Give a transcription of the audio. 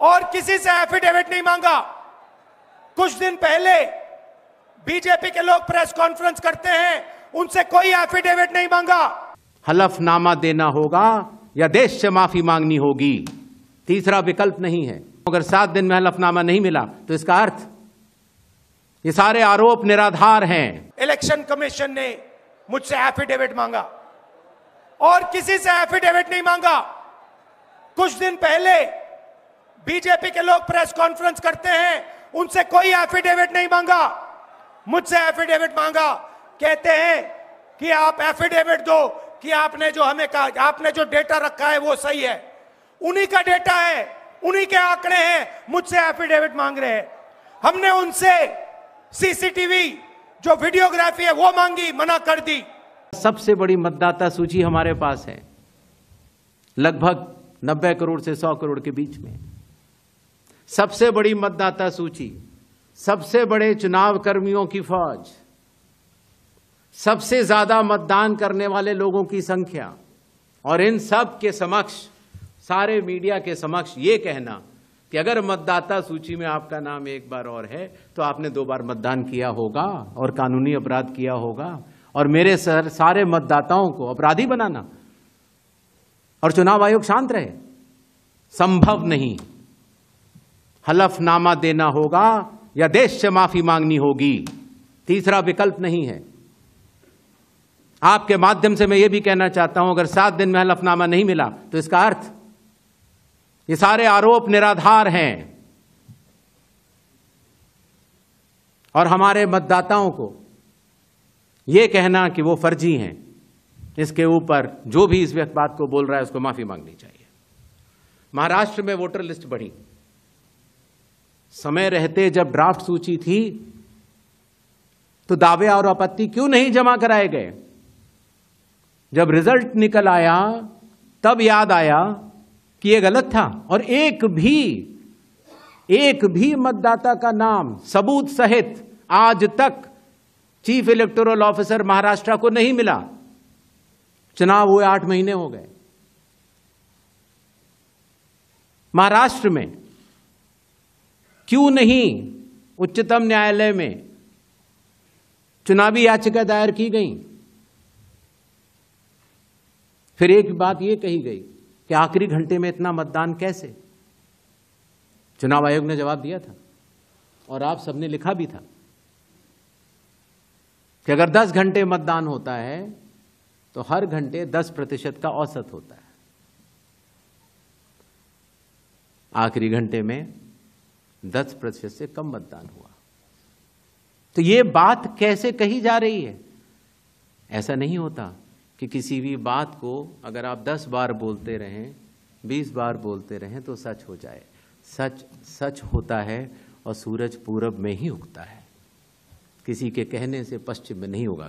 और किसी से एफिडेविट नहीं मांगा। कुछ दिन पहले बीजेपी के लोग प्रेस कॉन्फ्रेंस करते हैं, उनसे कोई एफिडेविट नहीं मांगा। हलफनामा देना होगा या देश से माफी मांगनी होगी, तीसरा विकल्प नहीं है। अगर 7 दिन में हलफनामा नहीं मिला तो इसका अर्थ ये सारे आरोप निराधार हैं। इलेक्शन कमीशन ने मुझसे एफिडेविट मांगा और किसी से एफिडेविट नहीं मांगा। कुछ दिन पहले बीजेपी के लोग प्रेस कॉन्फ्रेंस करते हैं, उनसे कोई एफिडेविट नहीं मांगा। मुझसे एफिडेविट मांगा, कहते हैं कि आप एफिडेविट दो कि आपने जो हमें कहा, आपने जो डेटा रखा है वो सही है। उन्हीं का डेटा है, उन्हीं के आंकड़े हैं, मुझसे एफिडेविट मांग रहे हैं। हमने उनसे सीसीटीवी जो वीडियोग्राफी है वो मांगी, मना कर दी। सबसे बड़ी मतदाता सूची हमारे पास है, लगभग 90 करोड़ से 100 करोड़ के बीच में। सबसे बड़ी मतदाता सूची, सबसे बड़े चुनाव कर्मियों की फौज, सबसे ज्यादा मतदान करने वाले लोगों की संख्या, और इन सब के समक्ष, सारे मीडिया के समक्ष ये कहना कि अगर मतदाता सूची में आपका नाम एक बार और है तो आपने 2 बार मतदान किया होगा और कानूनी अपराध किया होगा, और मेरे सारे मतदाताओं को अपराधी बनाना और चुनाव आयोग शांत रहे, संभव नहीं। हलफनामा देना होगा या देश से माफी मांगनी होगी, तीसरा विकल्प नहीं है। आपके माध्यम से मैं यह भी कहना चाहता हूं, अगर 7 दिन में हलफनामा नहीं मिला तो इसका अर्थ ये सारे आरोप निराधार हैं, और हमारे मतदाताओं को यह कहना कि वो फर्जी हैं, इसके ऊपर जो भी इस बात को बोल रहा है उसको माफी मांगनी चाहिए। महाराष्ट्र में वोटर लिस्ट बढ़ी, समय रहते जब ड्राफ्ट सूची थी तो दावे और आपत्ति क्यों नहीं जमा कराए गए? जब रिजल्ट निकल आया तब याद आया कि यह गलत था, और एक भी मतदाता का नाम सबूत सहित आज तक चीफ इलेक्टोरल ऑफिसर महाराष्ट्र को नहीं मिला। चुनाव हुए 8 महीने हो गए। महाराष्ट्र में क्यों नहीं उच्चतम न्यायालय में चुनावी याचिका दायर की गई? फिर एक बात यह कही गई कि आखिरी घंटे में इतना मतदान कैसे? चुनाव आयोग ने जवाब दिया था और आप सबने लिखा भी था कि अगर 10 घंटे मतदान होता है तो हर घंटे 10% का औसत होता है। आखिरी घंटे में 10% से कम मतदान हुआ। तो यह बात कैसे कही जा रही है? ऐसा नहीं होता कि किसी भी बात को अगर आप 10 बार बोलते रहें, 20 बार बोलते रहें तो सच हो जाए। सच सच होता है और सूरज पूरब में ही उगता है, किसी के कहने से पश्चिम में नहीं उगा।